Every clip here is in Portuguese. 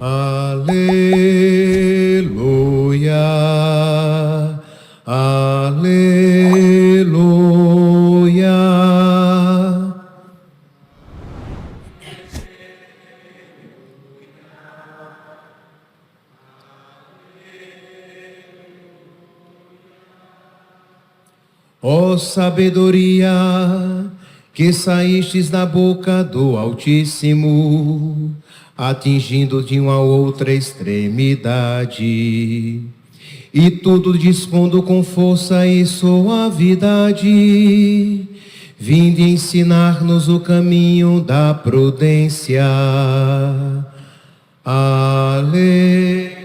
Aleluia, aleluia. Ó sabedoria, que saístes da boca do Altíssimo, atingindo de uma outra extremidade, e tudo dispondo com força e suavidade, vinde ensinar-nos o caminho da prudência. Aleluia.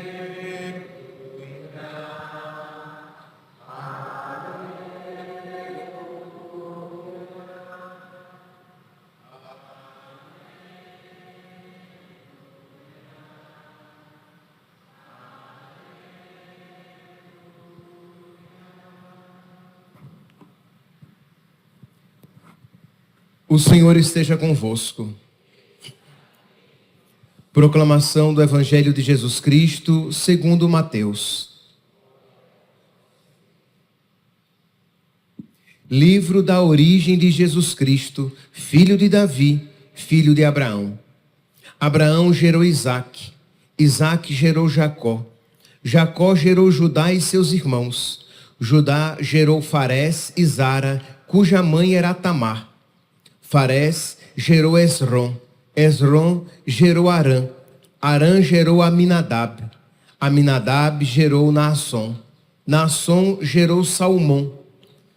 O Senhor esteja convosco. Proclamação do Evangelho de Jesus Cristo, segundo Mateus. Livro da origem de Jesus Cristo, filho de Davi, filho de Abraão. Abraão gerou Isaque, Isaque gerou Jacó, Jacó gerou Judá e seus irmãos. Judá gerou Farés e Zara, cuja mãe era Tamar. Farés gerou Esrom, Esrom gerou Arã, Arã gerou Aminadab, Aminadab gerou Naasson, Naasson gerou Salmão,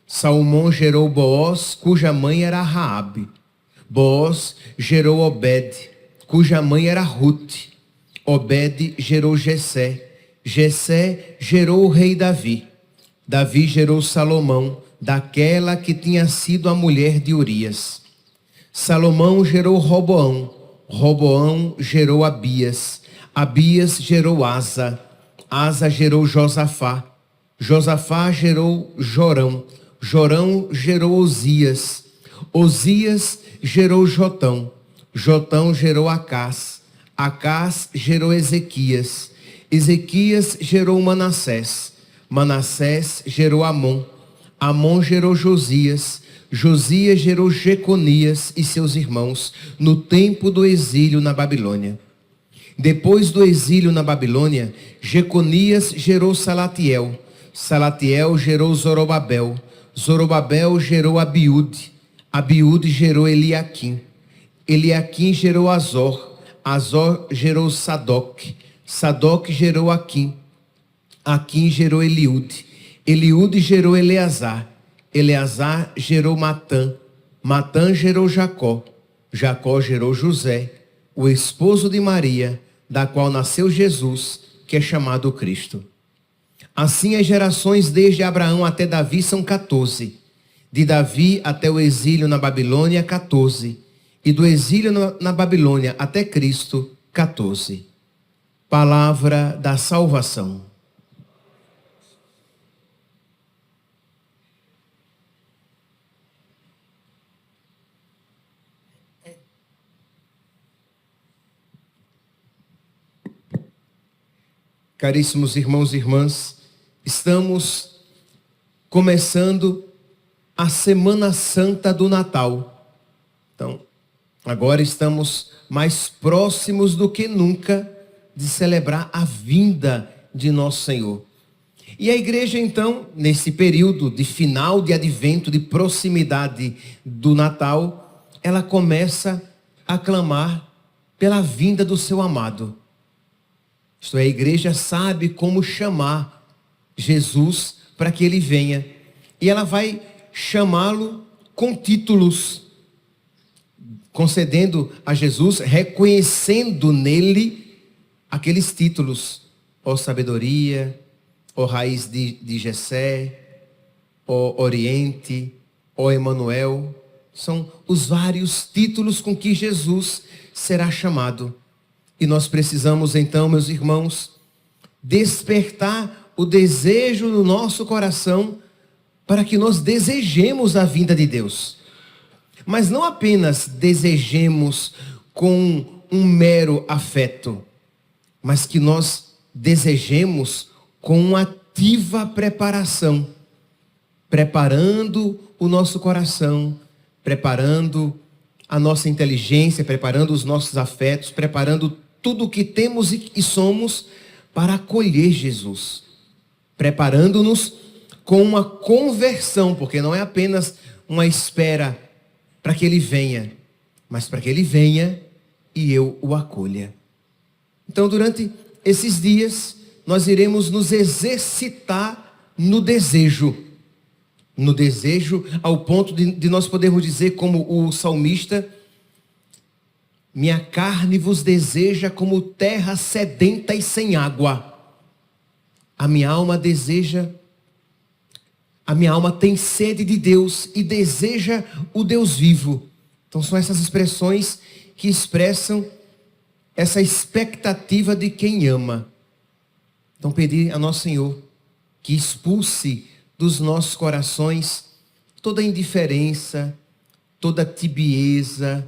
Salmão gerou Boaz, cuja mãe era Raabe, Boaz gerou Obed, cuja mãe era Rute, Obed gerou Jessé, Jessé gerou o rei Davi, Davi gerou Salomão, daquela que tinha sido a mulher de Urias. Salomão gerou Roboão, Roboão gerou Abias, Abias gerou Asa, Asa gerou Josafá, Josafá gerou Jorão, Jorão gerou Osias, Osias gerou Jotão, Jotão gerou Acás, Acás gerou Ezequias, Ezequias gerou Manassés, Manassés gerou Amon, Amon gerou Josias, Josias gerou Jeconias e seus irmãos no tempo do exílio na Babilônia. Depois do exílio na Babilônia, Jeconias gerou Salatiel, Salatiel gerou Zorobabel, Zorobabel gerou Abiúde, Abiúde gerou Eliaquim, Eliaquim gerou Azor, Azor gerou Sadoc, Sadoc gerou Aquim, Aquim gerou Eliúde, Eliúde gerou Eleazar, Eleazar gerou Matã, Matã gerou Jacó, Jacó gerou José, o esposo de Maria, da qual nasceu Jesus, que é chamado Cristo. Assim as gerações desde Abraão até Davi são 14, de Davi até o exílio na Babilônia 14, e do exílio na Babilônia até Cristo 14. Palavra da salvação. Caríssimos irmãos e irmãs, estamos começando a Semana Santa do Natal. Então, agora estamos mais próximos do que nunca de celebrar a vinda de nosso Senhor. E a igreja, então, nesse período de final de advento, de proximidade do Natal, ela começa a clamar pela vinda do seu amado. Isto é, a igreja sabe como chamar Jesus para que ele venha. E ela vai chamá-lo com títulos, concedendo a Jesus, reconhecendo nele aqueles títulos. Ó sabedoria, ó raiz de Jessé, ó Oriente, ó Emanuel. São os vários títulos com que Jesus será chamado. E nós precisamos então, meus irmãos, despertar o desejo no nosso coração para que nós desejemos a vinda de Deus. Mas não apenas desejemos com um mero afeto, mas que nós desejemos com uma ativa preparação, preparando o nosso coração, preparando a nossa inteligência, preparando os nossos afetos, preparando tudo o que temos e somos para acolher Jesus. Preparando-nos com uma conversão, porque não é apenas uma espera para que Ele venha, mas para que Ele venha e eu o acolha. Então, durante esses dias, nós iremos nos exercitar no desejo. No desejo, ao ponto de nós podermos dizer, como o salmista: minha carne vos deseja como terra sedenta e sem água. A minha alma deseja, a minha alma tem sede de Deus e deseja o Deus vivo. Então são essas expressões que expressam essa expectativa de quem ama. Então pedir a nosso Senhor que expulse dos nossos corações toda indiferença, toda tibieza,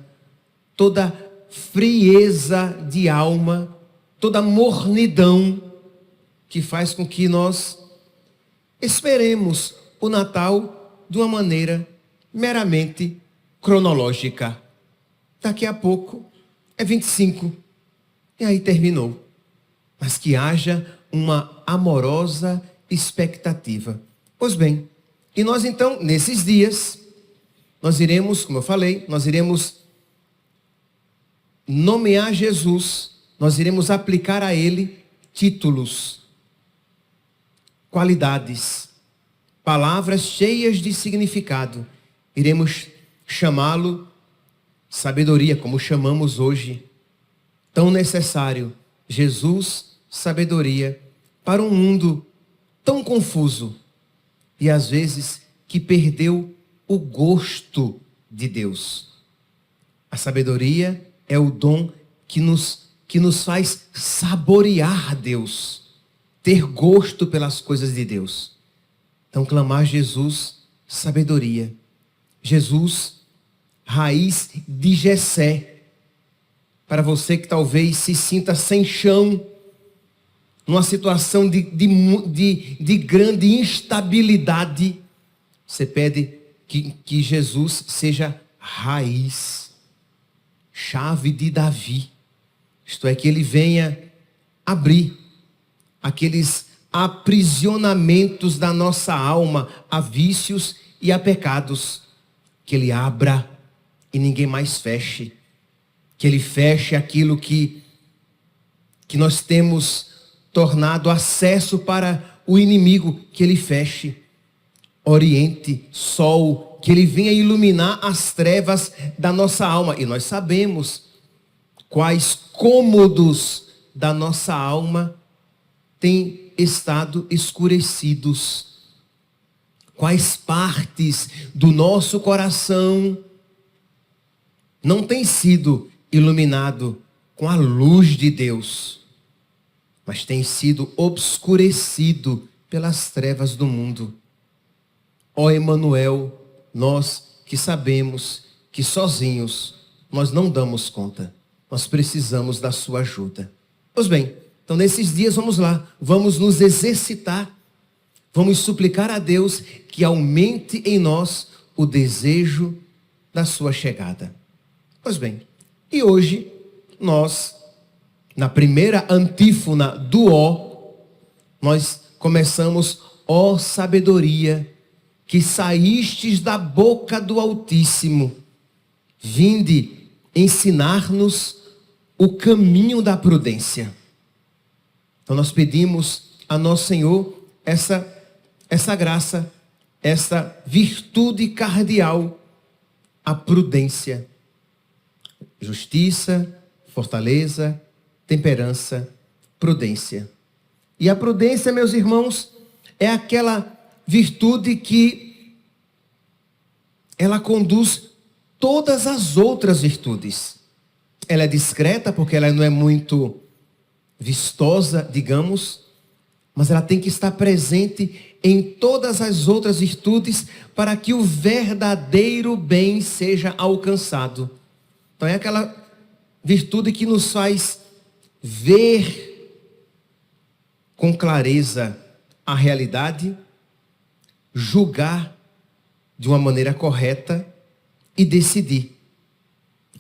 toda frieza de alma, toda mornidão que faz com que nós esperemos o Natal de uma maneira meramente cronológica. Daqui a pouco é 25 e aí terminou. Mas que haja uma amorosa expectativa. Pois bem, e nós então, nesses dias, nós iremos, como eu falei, nós iremos nomear Jesus, nós iremos aplicar a Ele títulos, qualidades, palavras cheias de significado. Iremos chamá-lo sabedoria, como chamamos hoje. Tão necessário, Jesus, sabedoria, para um mundo tão confuso e às vezes que perdeu o gosto de Deus. A sabedoria é o dom que nos faz saborear Deus, ter gosto pelas coisas de Deus. Então clamar a Jesus, sabedoria. Jesus, raiz de Jessé. Para você que talvez se sinta sem chão, numa situação de grande instabilidade, você pede que Jesus seja raiz, chave de Davi. Isto é, que Ele venha abrir aqueles aprisionamentos da nossa alma a vícios e a pecados. Que Ele abra e ninguém mais feche. Que Ele feche aquilo que nós temos tornado acesso para o inimigo, que Ele feche. Oriente, sol, que Ele venha iluminar as trevas da nossa alma. E nós sabemos quais cômodos da nossa alma têm estado escurecidos. Quais partes do nosso coração não têm sido iluminado com a luz de Deus, mas tem sido obscurecido pelas trevas do mundo. Ó Emanuel, nós que sabemos que sozinhos nós não damos conta, nós precisamos da sua ajuda. Pois bem, então nesses dias vamos lá, vamos nos exercitar, vamos suplicar a Deus que aumente em nós o desejo da sua chegada. Pois bem, e hoje nós, na primeira antífona do ó, nós começamos: ó sabedoria, que saístes da boca do Altíssimo, vinde ensinar-nos o caminho da prudência. Então nós pedimos a nosso Senhor essa graça, essa virtude cardeal, a prudência, justiça, fortaleza, temperança, prudência. E a prudência, meus irmãos, é aquela virtude que ela conduz todas as outras virtudes. Ela é discreta porque ela não é muito vistosa, digamos, mas ela tem que estar presente em todas as outras virtudes para que o verdadeiro bem seja alcançado. Então é aquela virtude que nos faz ver com clareza a realidade, julgar de uma maneira correta e decidir.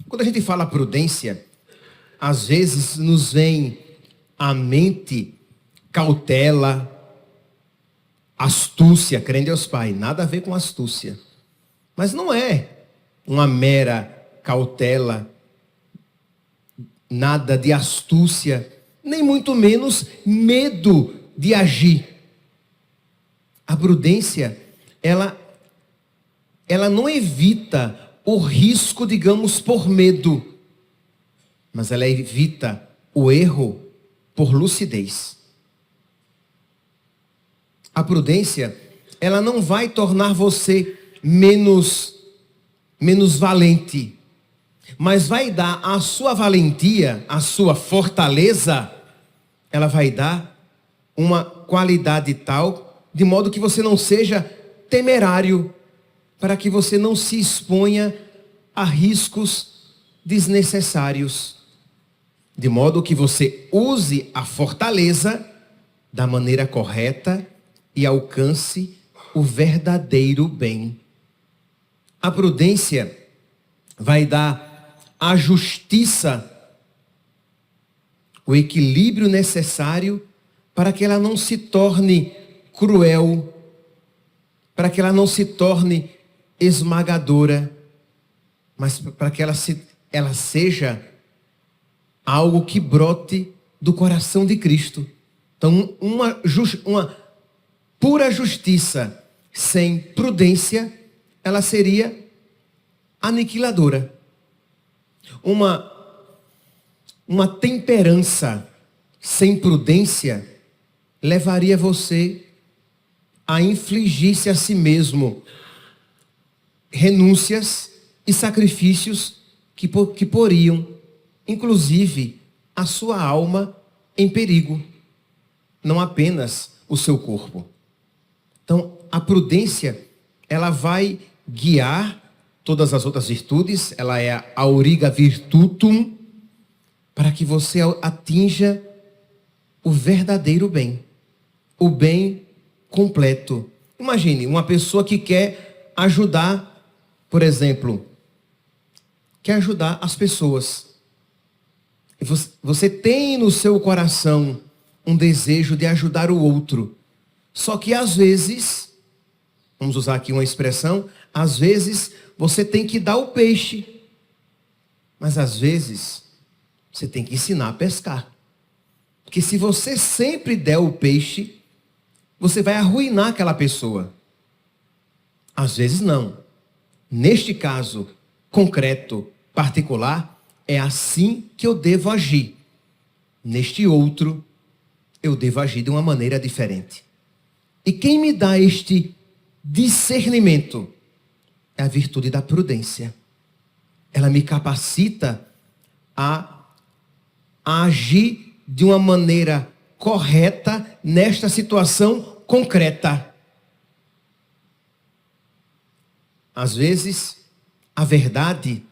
Quando a gente fala prudência, às vezes nos vem à mente cautela, astúcia, crê em Deus Pai, nada a ver com astúcia. Mas não é uma mera cautela, nada de astúcia, nem muito menos medo de agir. A prudência, ela não evita o risco, digamos, por medo, mas ela evita o erro por lucidez. A prudência, ela não vai tornar você menos valente, mas vai dar à sua valentia, à sua fortaleza, ela vai dar uma qualidade tal, de modo que você não seja temerário, para que você não se exponha a riscos desnecessários. De modo que você use a fortaleza da maneira correta e alcance o verdadeiro bem. A prudência vai dar à justiça o equilíbrio necessário para que ela não se torne cruel, para que ela não se torne esmagadora, mas para que ela seja algo que brote do coração de Cristo. Então, uma pura justiça sem prudência, ela seria aniquiladora. Uma temperança sem prudência levaria você a infligir-se a si mesmo renúncias e sacrifícios que poriam, inclusive, a sua alma em perigo, não apenas o seu corpo. Então, a prudência, ela vai guiar todas as outras virtudes, ela é a auriga virtutum, para que você atinja o verdadeiro bem, o bem completo. Imagine uma pessoa que quer ajudar, por exemplo, quer ajudar as pessoas. Você tem no seu coração um desejo de ajudar o outro. Só que às vezes, vamos usar aqui uma expressão, às vezes você tem que dar o peixe. Mas às vezes você tem que ensinar a pescar. Porque se você sempre der o peixe, você vai arruinar aquela pessoa. Às vezes não. Neste caso concreto, particular, é assim que eu devo agir. Neste outro, eu devo agir de uma maneira diferente. E quem me dá este discernimento é a virtude da prudência. Ela me capacita a agir de uma maneira correta nesta situação concreta. Às vezes, a verdade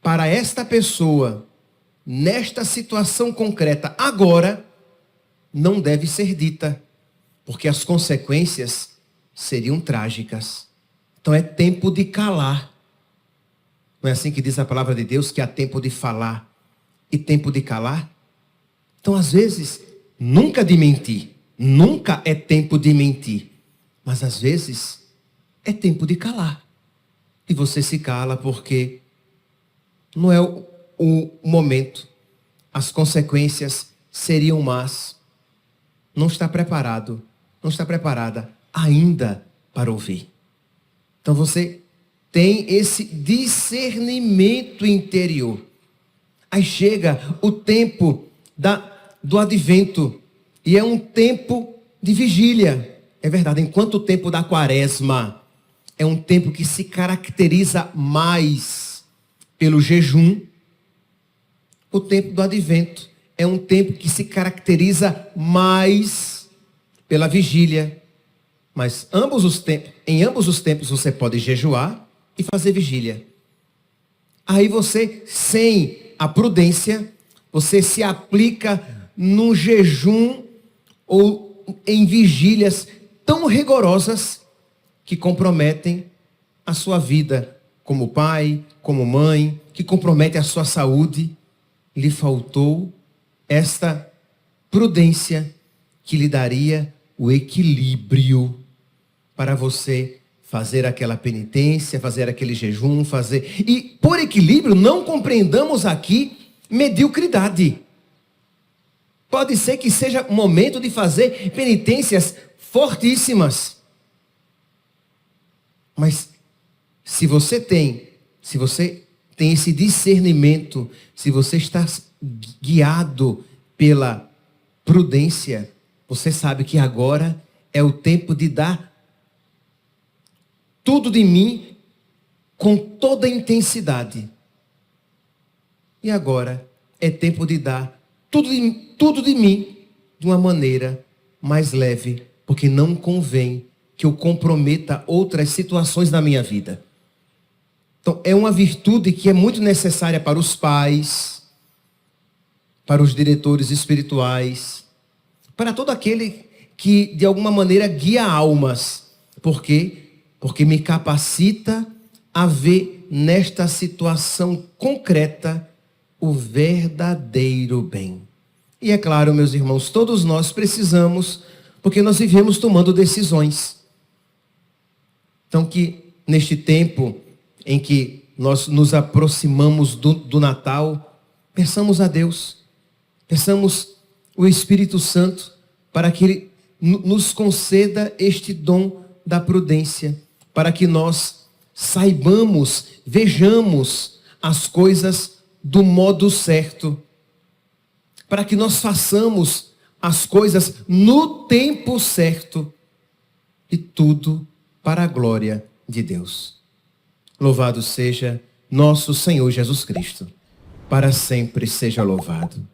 para esta pessoa, nesta situação concreta, agora, não deve ser dita, porque as consequências seriam trágicas. Então é tempo de calar. Não é assim que diz a palavra de Deus, que há tempo de falar e tempo de calar? Então, às vezes, nunca de mentir. Nunca é tempo de mentir. Mas, às vezes, é tempo de calar. E você se cala porque não é o momento. As consequências seriam más. Não está preparado, não está preparada ainda para ouvir. Então você tem esse discernimento interior. Aí chega o tempo do advento. E é um tempo de vigília. É verdade, enquanto o tempo da quaresma é um tempo que se caracteriza mais pelo jejum, o tempo do advento é um tempo que se caracteriza mais pela vigília. Mas em ambos os tempos você pode jejuar e fazer vigília. Aí você, sem a prudência, você se aplica num jejum ou em vigílias tão rigorosas que comprometem a sua vida como pai, como mãe, que compromete a sua saúde. Lhe faltou esta prudência que lhe daria o equilíbrio para você fazer aquela penitência, fazer aquele jejum, fazer... E por equilíbrio, não compreendamos aqui mediocridade. Pode ser que seja momento de fazer penitências fortíssimas. Mas se você tem esse discernimento, se você está guiado pela prudência, você sabe que agora é o tempo de dar tudo de mim com toda intensidade. E agora é tempo de dar tudo de mim de uma maneira mais leve, porque não convém que eu comprometa outras situações da minha vida. Então, é uma virtude que é muito necessária para os pais, para os diretores espirituais, para todo aquele que, de alguma maneira, guia almas. Por quê? Porque me capacita a ver nesta situação concreta o verdadeiro bem. E é claro, meus irmãos, todos nós precisamos, porque nós vivemos tomando decisões. Então, que neste tempo em que nós nos aproximamos do Natal, peçamos a Deus, peçamos o Espírito Santo para que Ele nos conceda este dom da prudência, para que nós saibamos, vejamos as coisas do modo certo, para que nós façamos as coisas no tempo certo, e tudo para a glória de Deus. Louvado seja nosso Senhor Jesus Cristo. Para sempre seja louvado.